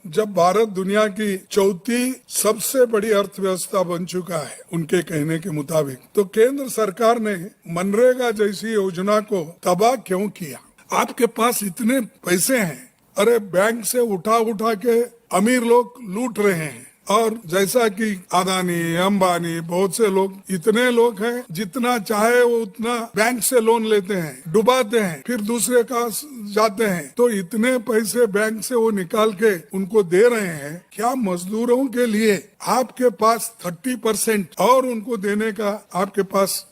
जब भारत दुनिया की चौथी सबसे बड़ी अर्थव्यवस्था बन चुका है उनके कहने के मुताबिक, तो केंद्र सरकार ने मनरेगा जैसी योजना को तबाह क्यों किया? आपके पास इतने पैसे हैं, अरे बैंक से उठा उठा के अमीर लोग लूट रहे हैं। और जैसा कि अदानी, अंबानी, बहुत से लोग, इतने लोग हैं, जितना चाहे वो उतना बैंक से लोन लेते हैं, डुबाते हैं, फिर दूसरे का जाते हैं। तो इतने पैसे बैंक से वो निकाल के उनको दे रहे हैं। क्या मजदूरों के लिए आपके पास 30% और उनको देने का आपके पास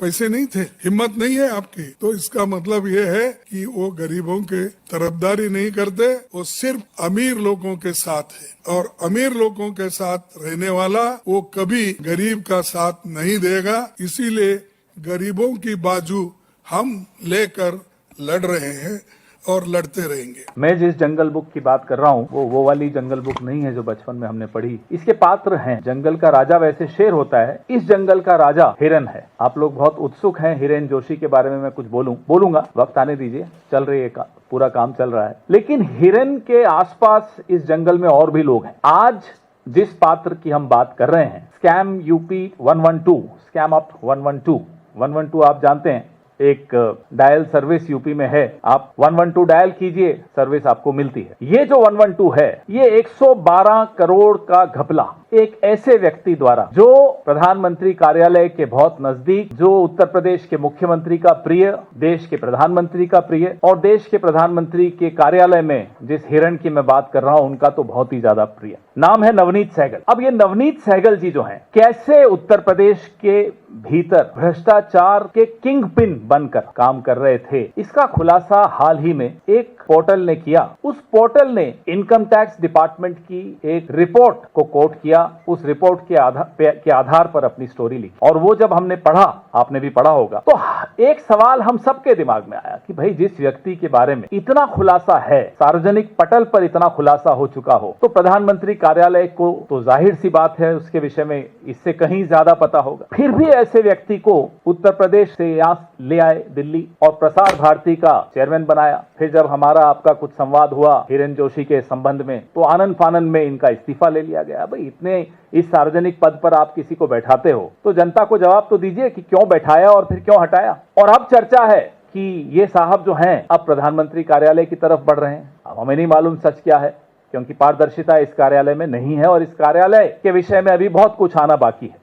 पैसे नहीं थे, हिम्मत नहीं है आपकी? तो इसका मतलब ये है कि वो गरीबों के तरफदारी नहीं करते, वो सिर्फ अमीर लोगों के साथ है। और अमीर लोगों के साथ रहने वाला वो कभी गरीब का साथ नहीं देगा। इसीलिए गरीबों की बाजू हम लेकर लड़ रहे हैं और लड़ते रहेंगे। मैं जिस जंगल बुक की बात कर रहा हूँ वो वाली जंगल बुक नहीं है जो बचपन में हमने पढ़ी। इसके पात्र हैं। जंगल का राजा वैसे शेर होता है, इस जंगल का राजा हिरन है। आप लोग बहुत उत्सुक हैं हिरेन जोशी के बारे में मैं कुछ बोलूंगा, वक्त आने दीजिए, चल रही है पूरा काम चल रहा है। लेकिन हिरन के आसपास इस जंगल में और भी लोग हैं। आज जिस पात्र की हम बात कर रहे हैं, स्कैम यूपी 112, स्कैम अप 112 आप जानते हैं, एक डायल सर्विस यूपी में है। आप 112 डायल कीजिए, सर्विस आपको मिलती है। ये जो 112 है, ये 112 करोड़ का घपला एक ऐसे व्यक्ति द्वारा जो प्रधानमंत्री कार्यालय के बहुत नजदीक, जो उत्तर प्रदेश के मुख्यमंत्री का प्रिय, देश के प्रधानमंत्री का प्रिय, और देश के प्रधानमंत्री के कार्यालय में जिस हिरण की मैं बात कर रहा हूं उनका तो बहुत ही ज्यादा प्रिय, नाम है नवनीत सहगल। अब ये नवनीत सहगल जी जो हैं, कैसे उत्तर प्रदेश के भीतर भ्रष्टाचार के किंग पिन बनकर काम कर रहे थे, इसका खुलासा हाल ही में एक पोर्टल ने किया। उस पोर्टल ने इनकम टैक्स डिपार्टमेंट की एक रिपोर्ट को कोट किया, उस रिपोर्ट के आधार पर अपनी स्टोरी ली। और वो जब हमने पढ़ा, आपने भी पढ़ा होगा, तो एक सवाल हम सबके दिमाग में आया कि भाई जिस व्यक्ति के बारे में इतना खुलासा है, सार्वजनिक पटल पर इतना खुलासा हो चुका हो, तो प्रधानमंत्री कार्यालय को तो जाहिर सी बात है उसके विषय में इससे कहीं ज्यादा पता होगा। फिर भी ऐसे व्यक्ति को उत्तर प्रदेश से यहाँ ले आए दिल्ली और प्रसार भारती का चेयरमैन बनाया। फिर जब हमारा आपका कुछ संवाद हुआ हिरेन जोशी के संबंध में, तो आनंद फानंद में इनका इस्तीफा ले लिया गया। भाई इतने इस सार्वजनिक पद पर आप किसी को बैठाते हो तो जनता को जवाब तो दीजिए कि क्यों बैठाया और फिर क्यों हटाया। और अब चर्चा है कि ये साहब जो हैं अब प्रधानमंत्री कार्यालय की तरफ बढ़ रहे हैं। अब हमें नहीं मालूम सच क्या है, क्योंकि पारदर्शिता इस कार्यालय में नहीं है और इस कार्यालय के विषय में अभी बहुत कुछ आना बाकी है।